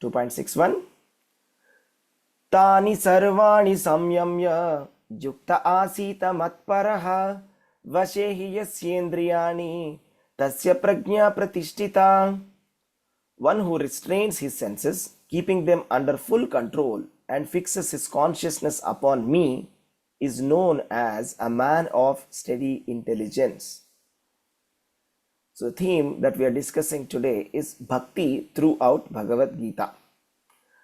2.61 Tani sarvani samyamya yukta asita matparaha vashehi yasyendriyani tasya prajna pratishtita. One who restrains his senses, keeping them under full control, and fixes his consciousness upon me is known as a man of steady intelligence. So the theme that we are discussing today is Bhakti throughout Bhagavad-gītā.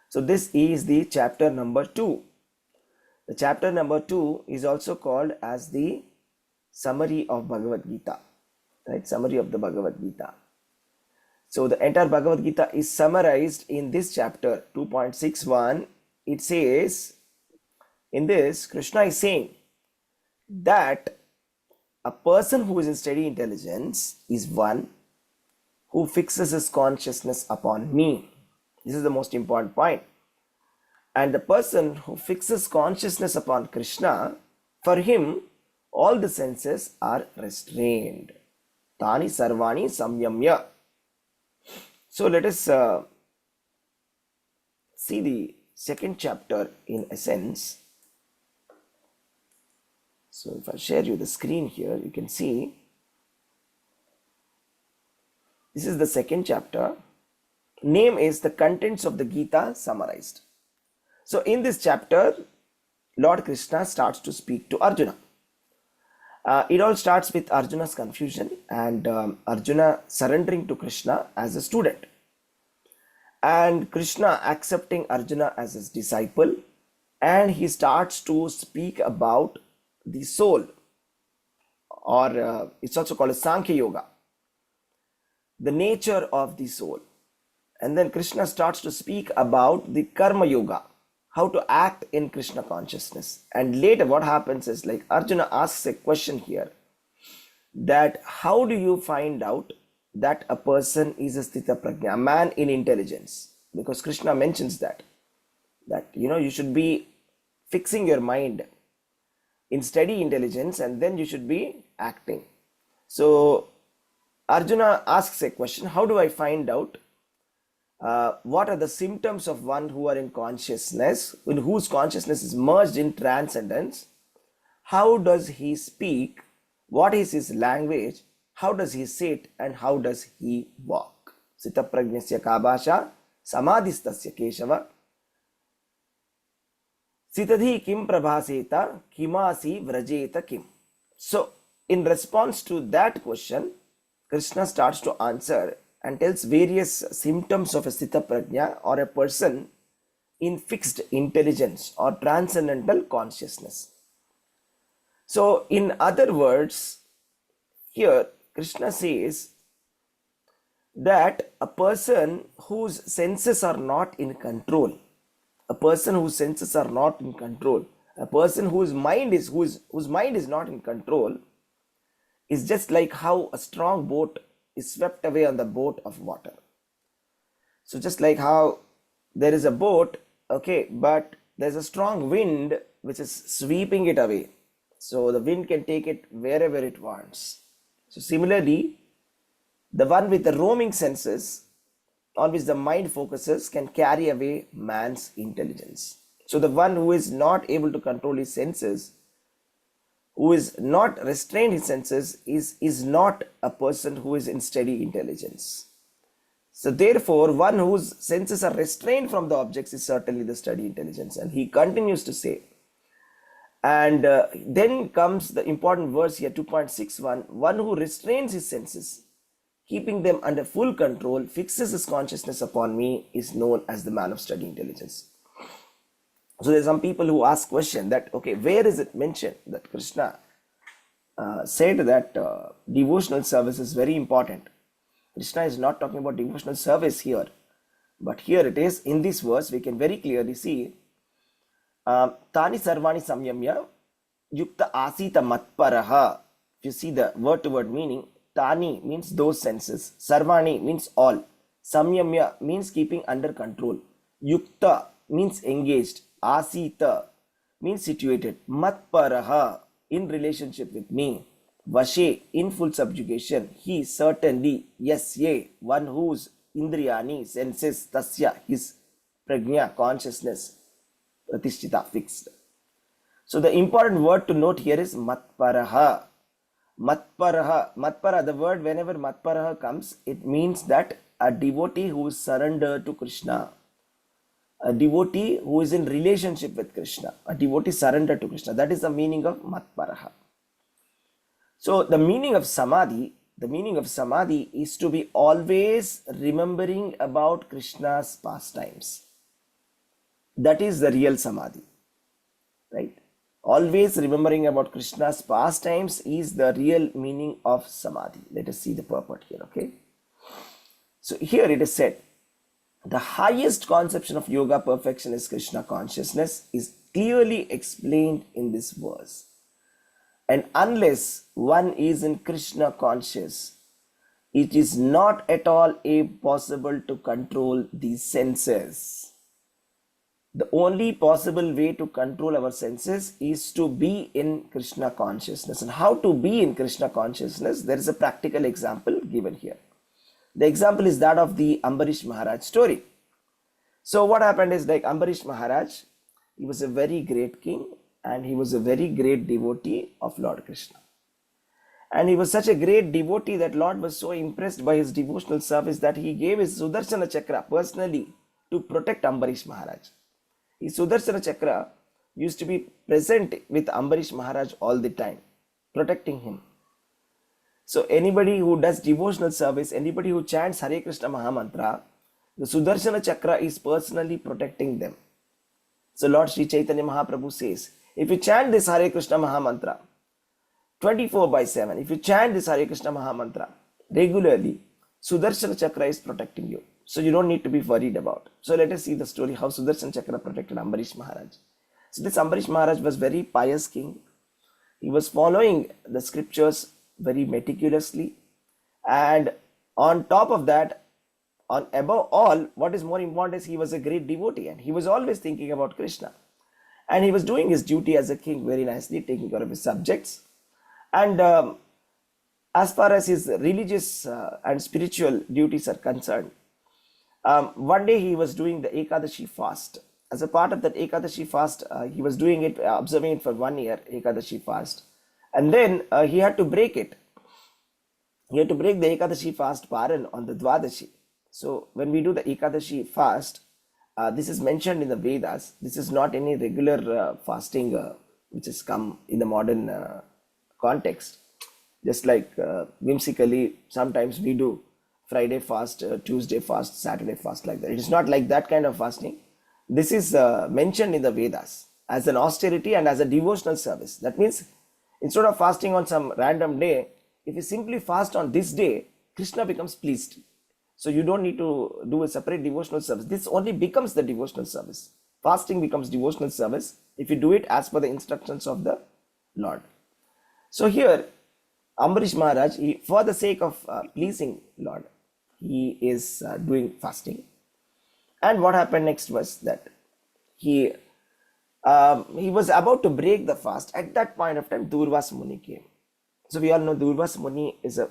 So this is the chapter number 2. The chapter number 2 is also called as the summary of Bhagavad-gītā, right? Summary of the Bhagavad-gītā. So the entire Bhagavad-gītā is summarized in this chapter 2.61. It says, in this, Krishna is saying that a person who is in steady intelligence is one who fixes his consciousness upon me. This is the most important point. And the person who fixes consciousness upon Krishna, for him, all the senses are restrained. Tani sarvani samyamya. So let us see the second chapter in essence. So if I share you the screen here, you can see this is the second chapter. Name is the contents of the Gita summarized. So in this chapter, Lord Krishna starts to speak to Arjuna. It all starts with Arjuna's confusion and Arjuna surrendering to Krishna as a student. And Krishna accepting Arjuna as his disciple. And he starts to speak about the soul, or it's also called as Sankhya Yoga, the nature of the soul. And then Krishna starts to speak about the Karma Yoga, how to act in Krishna consciousness. And later what happens is, like, Arjuna asks a question here, that how do you find out that a person is a Sthita Prajna, a man in intelligence? Because Krishna mentions that you should be fixing your mind in steady intelligence and then you should be acting. So Arjuna asks a question, how do I find out what are the symptoms of one who are in consciousness, in whose consciousness is merged in transcendence? How does he speak? What is his language? How does he sit and how does he walk? Sita prajnasya kabasha samadhistasya keshava sitadhi kim prabhaseta kimasi vrajeta kim. So in response to that question, Krishna starts to answer and tells various symptoms of a Sthita Prajna, or a person in fixed intelligence or transcendental consciousness. So in other words, here Krishna says that a person whose senses are not in control, a person whose senses are not in control, a person whose mind is not in control, is just like how a strong boat is swept away on the boat of water. So just like how there is a boat, okay, but there's a strong wind which is sweeping it away. So the wind can take it wherever it wants. So similarly, the one with the roaming senses, on which the mind focuses, can carry away man's intelligence. So the one who is not able to control his senses, who is not restrained his senses, is not a person who is in steady intelligence. So therefore, one whose senses are restrained from the objects is certainly the steady intelligence. And he continues to say, and then comes the important verse here, 2.61, one who restrains his senses, keeping them under full control, fixes his consciousness upon me, is known as the man of steady intelligence. So there's some people who ask question that, okay, where is it mentioned that Krishna said that devotional service is very important? Krishna is not talking about devotional service here, but here it is in this verse. We can very clearly see Tani sarvani samyamya yukta asita matparaha. If you see the word to word meaning, Tani means those senses, sarvani means all, samyamya means keeping under control, yukta means engaged, asita means situated, matparaha in relationship with me, vashe in full subjugation, he certainly, yes, ye, one whose indriyani senses, tasya his prajna, consciousness, pratisthita, fixed. So the important word to note here is matparaha. Matparaha, the word, whenever matparaha comes, it means that a devotee who is surrendered to Krishna, a devotee who is in relationship with Krishna, a devotee surrendered to Krishna. That is the meaning of matparaha. So the meaning of samadhi is to be always remembering about Krishna's pastimes. That is the real samadhi, right? Always remembering about Krishna's pastimes is the real meaning of samadhi. Let us see the purport here, okay? So here it is said, the highest conception of yoga perfection is Krishna consciousness is clearly explained in this verse. And unless one is in Krishna conscious, it is not at all possible to control these senses. The only possible way to control our senses is to be in Krishna consciousness. And how to be in Krishna consciousness? There is a practical example given here. The example is that of the Ambarish Maharaj story. So what happened is, like, Ambarish Maharaj, he was a very great king and he was a very great devotee of Lord Krishna. And he was such a great devotee that Lord was so impressed by his devotional service that he gave his Sudarshana Chakra personally to protect Ambarish Maharaj. His Sudarshana Chakra used to be present with Ambarish Maharaj all the time, protecting him. So anybody who does devotional service, anybody who chants Hare Krishna Mahamantra, the Sudarshana Chakra is personally protecting them. So Lord Sri Chaitanya Mahaprabhu says, if you chant this Hare Krishna Mahamantra 24/7, if you chant this Hare Krishna Mahamantra regularly, Sudarshana Chakra is protecting you. So you don't need to be worried about. So let us see the story how Sudarshana Chakra protected Ambarish Maharaj. So this Ambarish Maharaj was very pious king. He was following the scriptures very meticulously. And on top of that, above all, what is more important is he was a great devotee and he was always thinking about Krishna. And he was doing his duty as a king very nicely, taking care of his subjects. And as far as his religious and spiritual duties are concerned, one day he was doing the Ekadashi fast. As a part of that Ekadashi fast, he was doing it, observing it for 1 year, Ekadashi fast. And then he had to break it. He had to break the Ekadashi fast Paran on the Dwadashi. So when we do the Ekadashi fast, this is mentioned in the Vedas. This is not any regular fasting which has come in the modern context. Just like whimsically, sometimes we do Friday fast, Tuesday fast, Saturday fast, like that. It is not like that kind of fasting. This is mentioned in the Vedas as an austerity and as a devotional service. That means instead of fasting on some random day, if you simply fast on this day, Krishna becomes pleased. So you don't need to do a separate devotional service. This only becomes the devotional service. Fasting becomes devotional service if you do it as per the instructions of the Lord. So here, Ambarish Maharaj, for the sake of pleasing Lord, he is doing fasting. And what happened next was that he was about to break the fast. At that point of time, Durvas Muni came. So we all know Durvas Muni is a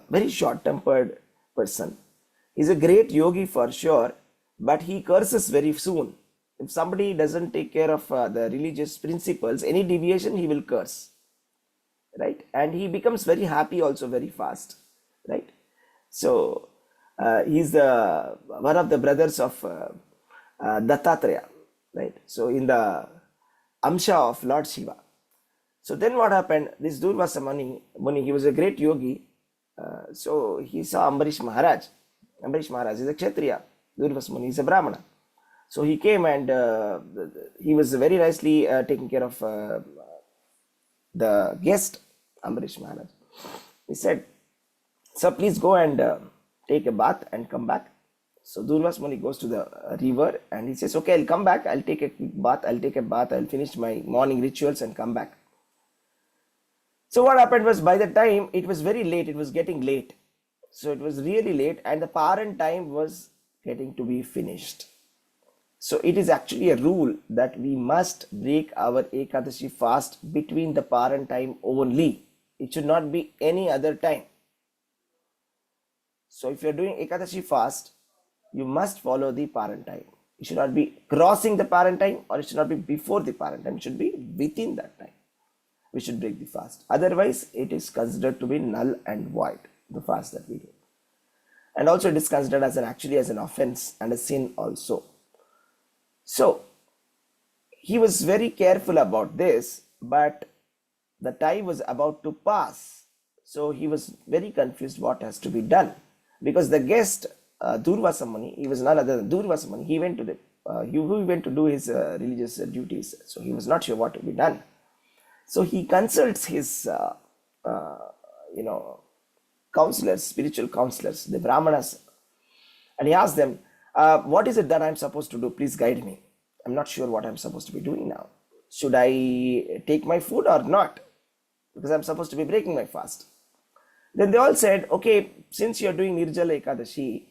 very short-tempered person. He's a great yogi for sure, but he curses very soon. If somebody doesn't take care of the religious principles, any deviation, he will curse. Right? And he becomes very happy also very fast. Right? So he's one of the brothers of Dattatreya. Right? So in the Amsha of Lord Shiva. So then what happened? This Durvasa Muni, he was a great yogi. So he saw Ambarish Maharaj. Ambarish Maharaj is a Kshatriya. Durvasa Muni is a Brahmana. So he came and he was very nicely taking care of the guest, Ambarish Maharaj. He said, "Sir, please go and take a bath and come back." So Durvasa Muni goes to the river and he says, "Okay, I'll come back. I'll take a bath. I'll finish my morning rituals and come back." So what happened was, by the time it was very late, it was getting late. So it was really late and the Paran time was getting to be finished. So it is actually a rule that we must break our Ekadashi fast between the Paran time only. It should not be any other time. So if you are doing Ekadashi fast you must follow the parent time. You should not be crossing the parent time, or it should not be before the parent time. It should be within that time. We should break the fast. Otherwise, it is considered to be null and void, the fast that we do. And also it is considered as an offense and a sin also. So he was very careful about this, but the time was about to pass. So he was very confused what has to be done, because the guest Durvasa Muni, he was none other than Durvasa Muni. He went to do his religious duties. So he was not sure what to be done. So he consults his counselors, spiritual counselors, the Brahmanas, and he asks them, what is it that I'm supposed to do? Please guide me. I'm not sure what I'm supposed to be doing now. Should I take my food or not? Because I'm supposed to be breaking my fast. Then they all said, okay, since you're doing Nirjala Ekadashi,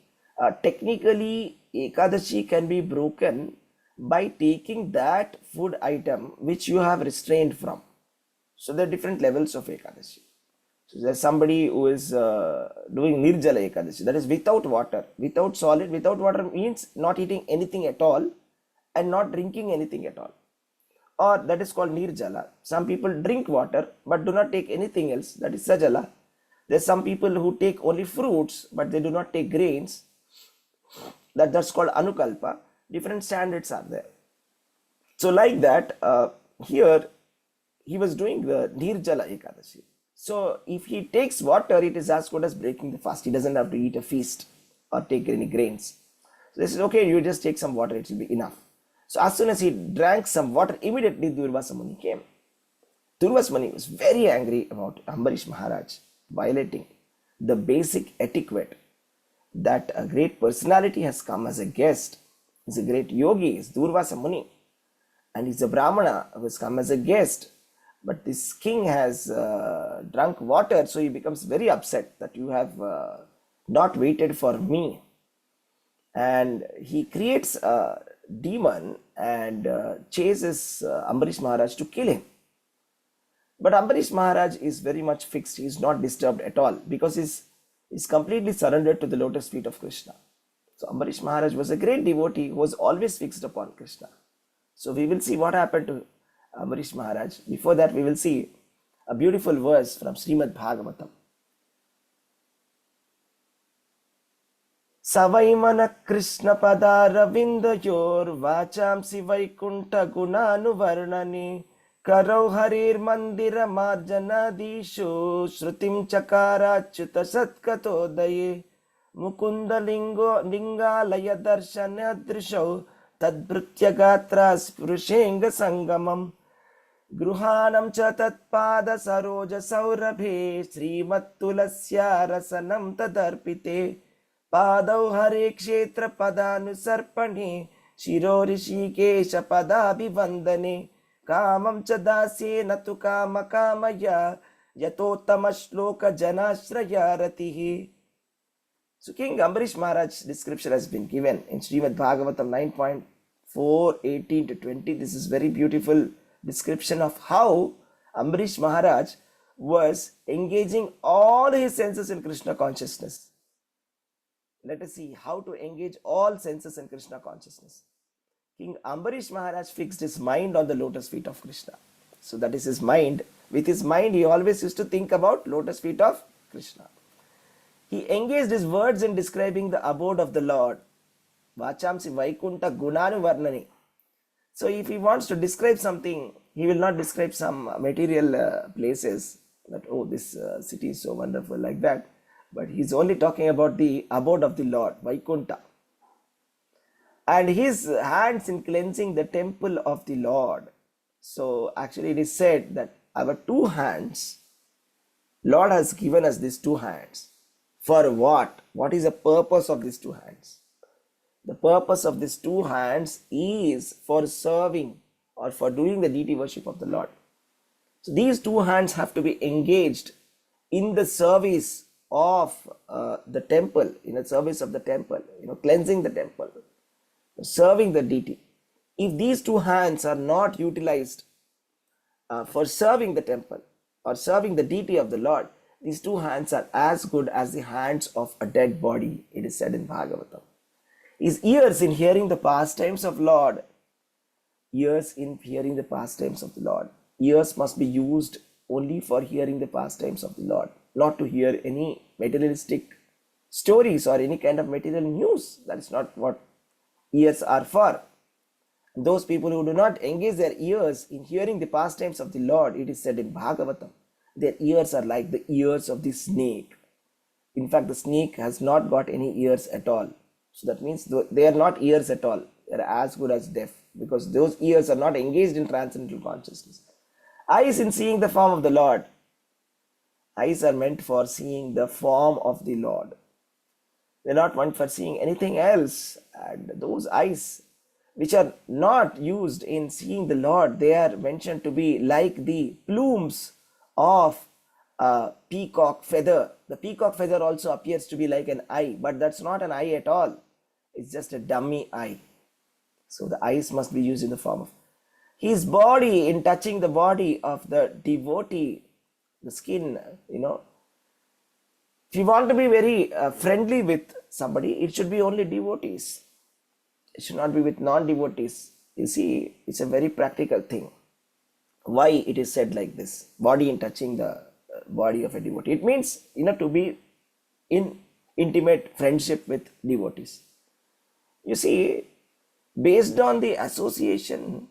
technically Ekadashi can be broken by taking that food item which you have restrained from. So there are different levels of Ekadashi. So there's somebody who is doing Nirjala Ekadashi, that is without water, without solid. Without water means not eating anything at all and not drinking anything at all. Or that is called Nirjala. Some people drink water but do not take anything else, that is Sajala. There's some people who take only fruits but they do not take grains, that's called Anukalpa. Different standards are there. So like that, here he was doing the Nirjala Ekadashi. So if he takes water, it is as good as breaking the fast. He doesn't have to eat a feast or take any grains. So this is okay, you just take some water, it will be enough. So as soon as he drank some water, immediately Durvasa Muni came. Durvasa Muni was very angry about Ambarish Maharaj violating the basic etiquette, that a great personality has come as a guest. He's a great yogi, is Durvasa Muni, and he's a Brahmana who has come as a guest. But this king has drunk water, so he becomes very upset that you have not waited for me. And he creates a demon and chases Ambarish Maharaj to kill him. But Ambarish Maharaj is very much fixed. He is not disturbed at all, because he's completely surrendered to the lotus feet of Krishna. So Ambarish Maharaj was a great devotee who was always fixed upon Krishna. So we will see what happened to Ambarish Maharaj. Before that, we will see a beautiful verse from Srimad Bhagavatam. Savaimana Krishna Padaravindayor Vachamsi Vaikunta Gunanu Varnani Karau Harir Mandira Marjanadishu Shrutim Chakarachyuta Satkatodaye Mukunda Lingalaya Darshanadrisho Tadbritya Gatra Spurushenga Sangamam Gruhanam cha tatpada saroja saurabhe Srimattulasya rasanam tadarpite Padau hare kshetra padanusarpane Shiro rishikesha padabhivandane Kamam cha dasye natu kama kamaya Yatotama shloka janashraya ratihi. So King Ambarish Maharaj's description has been given in Srimad Bhagavatam 9.4, 18 to 20. This is very beautiful description of how Ambarish Maharaj was engaging all his senses in Krishna consciousness. Let us see how to engage all senses in Krishna consciousness. King Ambarish Maharaj fixed his mind on the lotus feet of Krishna. So that is his mind. With his mind, he always used to think about lotus feet of Krishna. He engaged his words in describing the abode of the Lord. Vachamsi Vaikunta Gunanu Varnani. So if he wants to describe something, he will not describe some material places that, oh, this city is so wonderful, like that. But he's only talking about the abode of the Lord, Vaikunta. And his hands in cleansing the temple of the Lord. So actually it is said that our two hands, Lord has given us these two hands. For what? What is the purpose of these two hands? The purpose of these two hands is for serving or for doing the deity worship of the Lord. So these two hands have to be engaged in the service of the temple, in the service of the temple, cleansing the temple, serving the deity. If these two hands are not utilized for serving the temple or serving the deity of the Lord, these two hands are as good as the hands of a dead body, it is said in Bhagavatam. His ears in hearing the pastimes of Lord. Ears in hearing the pastimes of the Lord. Ears must be used only for hearing the pastimes of the Lord, not to hear any materialistic stories or any kind of material news. That is not what ears are for. Those people who do not engage their ears in hearing the pastimes of the Lord, it is said in Bhagavatam, their ears are like the ears of the snake. In fact, the snake has not got any ears at all. So that means they are not ears at all. They are as good as deaf, because those ears are not engaged in transcendental consciousness. Eyes in seeing the form of the Lord. Eyes are meant for seeing the form of the Lord. They are not meant for seeing anything else. And those eyes which are not used in seeing the Lord, they are mentioned to be like the plumes of a peacock feather. The peacock feather also appears to be like an eye, but that's not an eye at all. It's just a dummy eye. So the eyes must be used in the form of his body, in touching the body of the devotee, the skin, If you want to be very friendly with somebody, it should be only devotees. It should not be with non-devotees. You see, it's a very practical thing. Why it is said like this? Body in touching the body of a devotee. It means, to be in intimate friendship with devotees. You see, based on the association,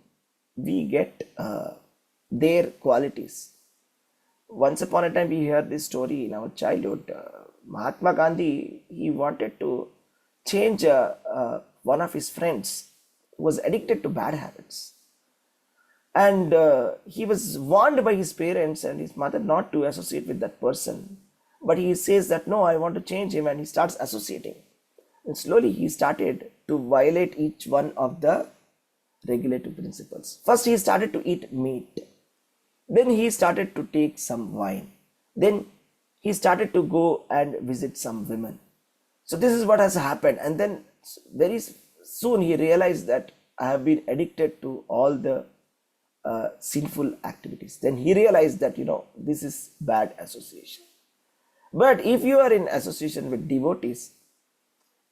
we get their qualities. Once upon a time, we heard this story in our childhood. Mahatma Gandhi, he wanted to change one of his friends who was addicted to bad habits. And he was warned by his parents and his mother not to associate with that person. But he says that, no, I want to change him, and he starts associating. And slowly he started to violate each one of the regulative principles. First, he started to eat meat. Then he started to take some wine. Then he started to go and visit some women. So this is what has happened. And then very soon he realized that I have been addicted to all the sinful activities. Then he realized that, this is bad association. But if you are in association with devotees,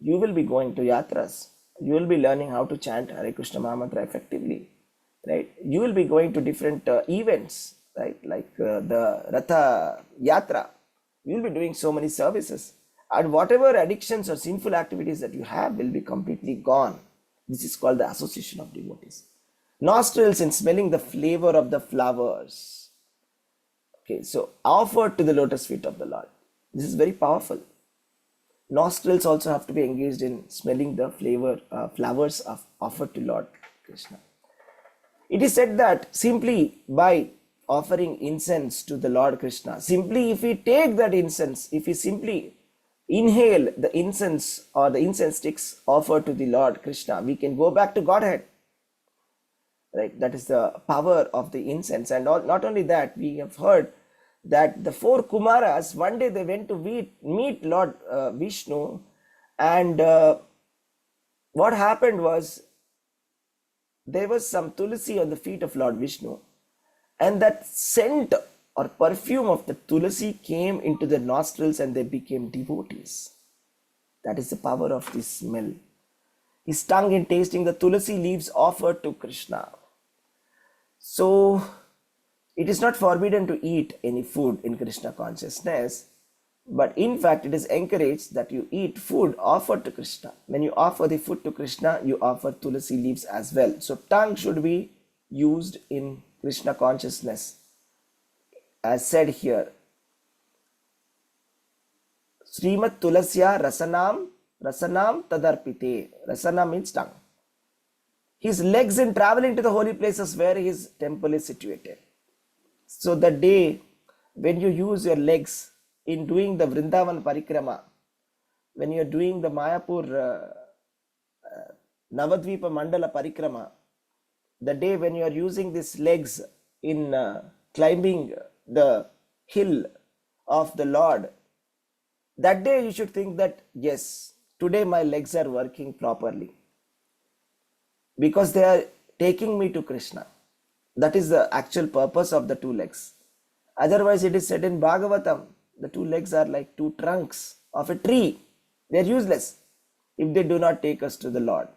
you will be going to yatras. You will be learning how to chant Hare Krishna Mahamantra effectively, right? You will be going to different events, right? Like the Ratha Yatra. You will be doing so many services. And whatever addictions or sinful activities that you have will be completely gone. This is called the association of devotees. Nostrils in smelling the flavor of the flowers. Okay, so offered to the lotus feet of the Lord. This is very powerful. Nostrils also have to be engaged in smelling the flowers of offered to Lord Krishna. It is said that simply by offering incense to the Lord Krishna, simply if we take that incense, if we simply inhale the incense or the incense sticks offered to the Lord Krishna, we can go back to Godhead. Right? That is the power of the incense. And not only that, we have heard that the 4 Kumaras, one day they went to meet Lord Vishnu, and what happened was, there was some tulsi on the feet of Lord Vishnu, and that scent or perfume of the tulsi came into their nostrils and they became devotees. That is the power of this smell. His tongue in tasting the tulsi leaves offered to Krishna. So it is not forbidden to eat any food in Krishna consciousness, but in fact it is encouraged that you eat food offered to Krishna. When you offer the food to Krishna, you offer tulsi leaves as well. So tongue should be used in Krishna consciousness. As said here, Srimat Tulasya Rasanam Tadarpite. Rasana means tongue. His legs in traveling to the holy places where his temple is situated. So the day when you use your legs in doing the Vrindavan Parikrama, when you are doing the Mayapur Navadvipa Mandala Parikrama, the day when you are using these legs in climbing the hill of the Lord, that day you should think that, yes, today my legs are working properly, because they are taking me to Krishna. That is the actual purpose of the 2 legs. Otherwise, it is said in Bhagavatam, the 2 legs are like 2 trunks of a tree. They are useless. if they do not take us to the Lord.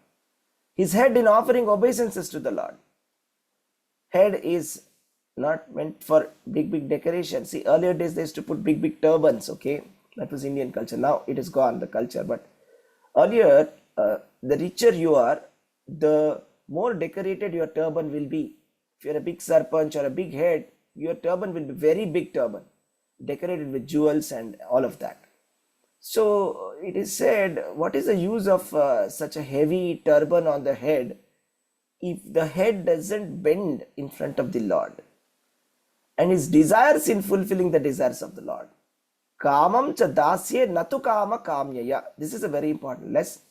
His head in offering obeisances to the Lord. Head is not meant for big decoration. See, earlier days they used to put big turbans, okay? That was Indian culture. Now it is gone, the culture. But earlier, the richer you are, the more decorated your turban will be. If you're a big sarpanch or a big head, your turban will be very big turban, decorated with jewels and all of that. So it is said, what is the use of such a heavy turban on the head if the head doesn't bend in front of the Lord and his desires in fulfilling the desires of the Lord? Kamam cha dasye natu kama kamyaya. This is a very important lesson.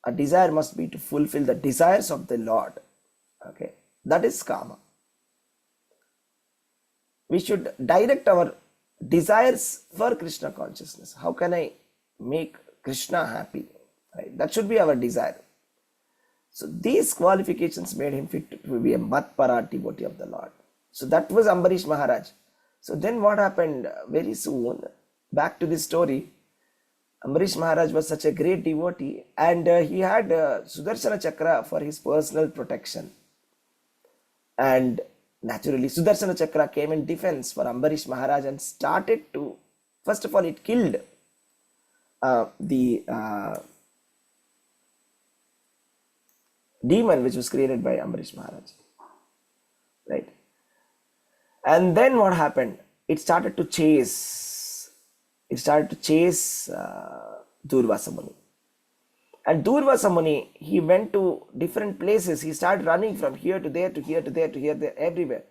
A desire must be to fulfill the desires of the Lord. Okay, that is kama. We should direct our desires for Krishna consciousness. How can I make Krishna happy? Right? That should be our desire. So these qualifications made him fit to be a Matpara devotee of the Lord. So that was Ambarish Maharaj. So then what happened very soon, back to this story, Ambarish Maharaj was such a great devotee and he had Sudarshana Chakra for his personal protection. And naturally, Sudarshana Chakra came in defense for Ambarish Maharaj and started to, first of all, it killed the demon which was created by Ambarish Maharaj. Right? And then what happened? It started to chase Durvasa Muni. And Durvasa Muni, he went to different places. He started running from here to there, to here, to there, to here, there, everywhere.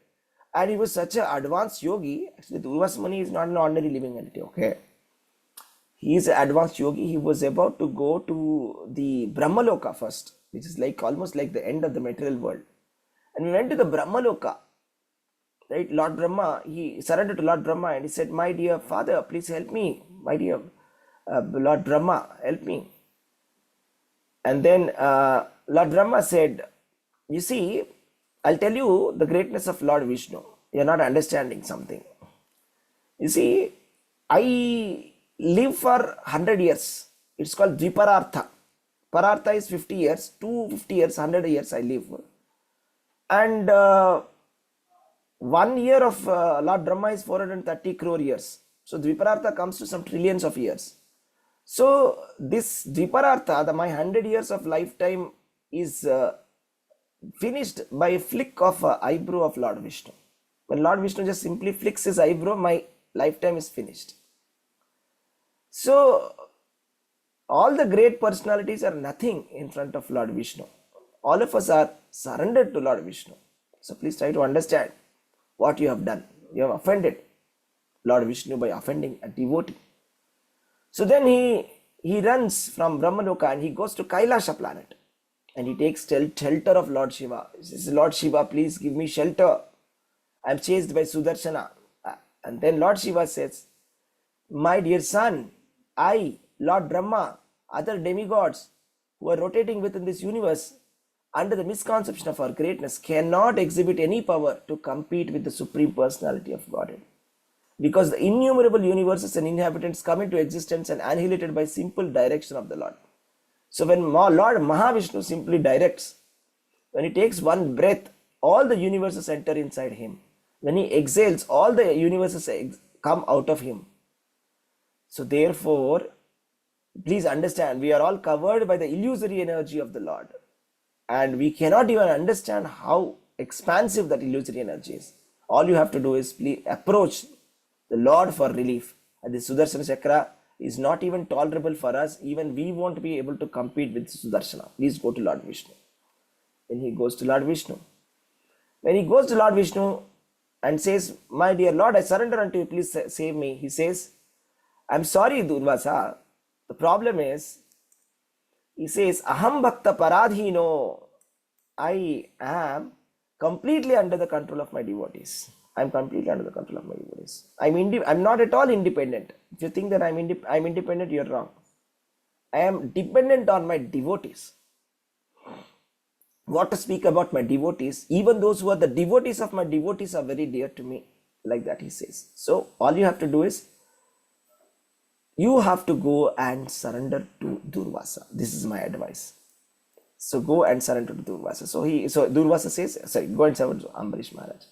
And he was such an advanced yogi. Actually, Durvasa Muni is not an ordinary living entity, okay? He is an advanced yogi. He was about to go to the Brahmaloka first, which is like almost like the end of the material world. And we went to the Brahmaloka. Right, Lord Brahma, he surrendered to Lord Brahma and he said, my dear father, please help me. My dear Lord Brahma, help me. And then Lord Brahma said, you see, I'll tell you the greatness of Lord Vishnu. You're not understanding something. You see, I live for 100 years. It's called Dviparartha. Parartha is 50 years, 250 years, 100 years I live. And 1 year of Lord Brahma is 430 crore years. So Dviparartha comes to some trillions of years. So this Dviparartha, my 100 years of lifetime is finished by a flick of eyebrow of Lord Vishnu. When Lord Vishnu just simply flicks his eyebrow, my lifetime is finished. So all the great personalities are nothing in front of Lord Vishnu. All of us are surrendered to Lord Vishnu. So please try to understand what you have done. You have offended Lord Vishnu by offending a devotee. So then he runs from Brahmaloka and he goes to Kailasha planet. And he takes shelter of Lord Shiva. He says, Lord Shiva, please give me shelter. I am chased by Sudarshana. And then Lord Shiva says, my dear son, I, Lord Brahma, other demigods who are rotating within this universe, under the misconception of our greatness, cannot exhibit any power to compete with the Supreme Personality of Godhead. Because the innumerable universes and inhabitants come into existence and annihilated by simple direction of the Lord. So when Lord Mahavishnu simply directs, when he takes one breath, all the universes enter inside him. When he exhales, all the universes come out of him. So therefore, please understand, we are all covered by the illusory energy of the Lord. And we cannot even understand how expansive that illusory energy is. All you have to do is please approach the Lord for relief. And the Sudarshana Chakra is not even tolerable for us. Even we won't be able to compete with Sudarshana. Please go to Lord Vishnu. When he goes to Lord Vishnu. When he goes to Lord Vishnu and says, my dear Lord, I surrender unto you, please save me. He says, I'm sorry, Durvasa. The problem is, he says, Aham Bhakta Paradhino. I am completely under the control of my devotees. I am completely under the control of my devotees. I'm not at all independent. If you think that I'm independent, you're wrong. I am dependent on my devotees. What to speak about my devotees? Even those who are the devotees of my devotees are very dear to me. Like that he says. So all you have to do is you have to go and surrender to Durvasa. This is my advice. So go and surrender to Durvasa. So Durvasa says, sorry, go and surrender to Ambarish Maharaj.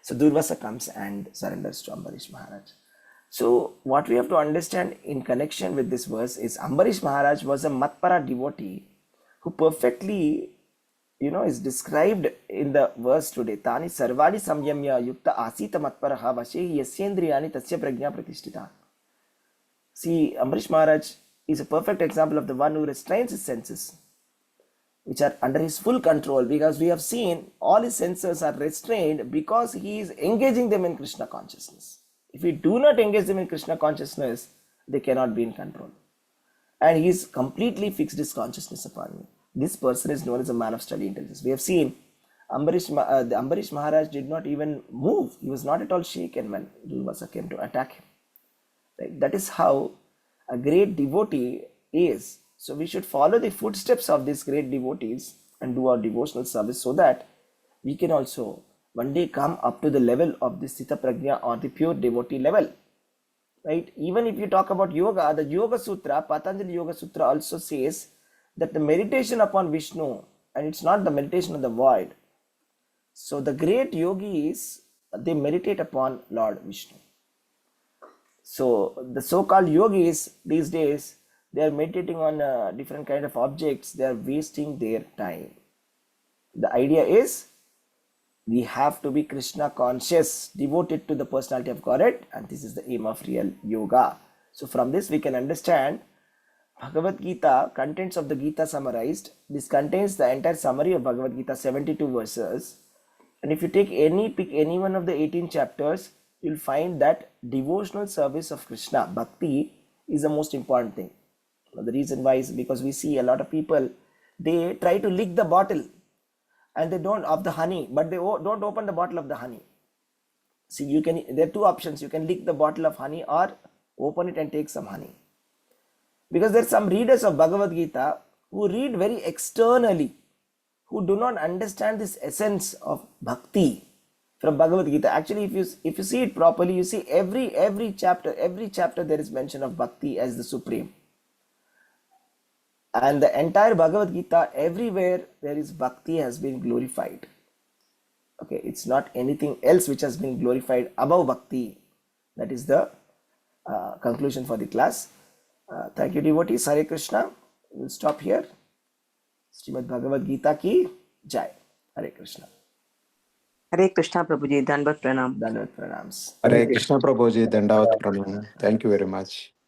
So Durvasa comes and surrenders to Ambarish Maharaj. So what we have to understand in connection with this verse is Ambarish Maharaj was a Matpara devotee who perfectly, is described in the verse today. Tani sarvali samyamya yukta asita matparaha vashehi yasyendriyani tasya prajna pratishtita. See, Ambarish Maharaj is a perfect example of the one who restrains his senses, which are under his full control, because we have seen all his senses are restrained because he is engaging them in Krishna consciousness. If we do not engage them in Krishna consciousness, they cannot be in control. And he is completely fixed his consciousness upon me. This person is known as a man of steady intelligence. We have seen Ambarish Maharaj did not even move. He was not at all shaken when Durvasa came to attack him. Right? That is how a great devotee is. So we should follow the footsteps of these great devotees and do our devotional service so that we can also one day come up to the level of the Sthita Prajna or the pure devotee level. Right? Even if you talk about yoga, the Yoga Sutra, Patanjali Yoga Sutra also says that the meditation upon Vishnu, and it's not the meditation of the void. So the great yogis, they meditate upon Lord Vishnu. So the so-called yogis these days, they are meditating on different kind of objects. They are wasting their time. The idea is we have to be Krishna conscious, devoted to the personality of Godhead, and this is the aim of real yoga. So from this we can understand Bhagavad-gītā, contents of the Gita summarized. This contains the entire summary of Bhagavad-gītā, 72 verses. And if you pick any one of the 18 chapters, you'll find that devotional service of Krishna, Bhakti, is the most important thing. The reason why is because we see a lot of people, they try to lick the bottle and they don't of the honey, but they don't open the bottle of the honey. See, there are two options. You can lick the bottle of honey or open it and take some honey. Because there are some readers of Bhagavad Gita who read very externally, who do not understand this essence of bhakti from Bhagavad Gita. Actually, if you see it properly, you see every chapter there is mention of bhakti as the supreme. And the entire Bhagavad Gita, everywhere there is bhakti has been glorified. Okay, it's not anything else which has been glorified above bhakti. That is the conclusion for the class. Thank you, devotees. Hare Krishna. We'll stop here. Srimad Bhagavad Gita ki jai. Hare Krishna. Hare Krishna, Prabhuji. Dandavat pranam. Dandavat pranams. Hare Krishna, Prabhuji. Dandavat pranam. Thank you very much.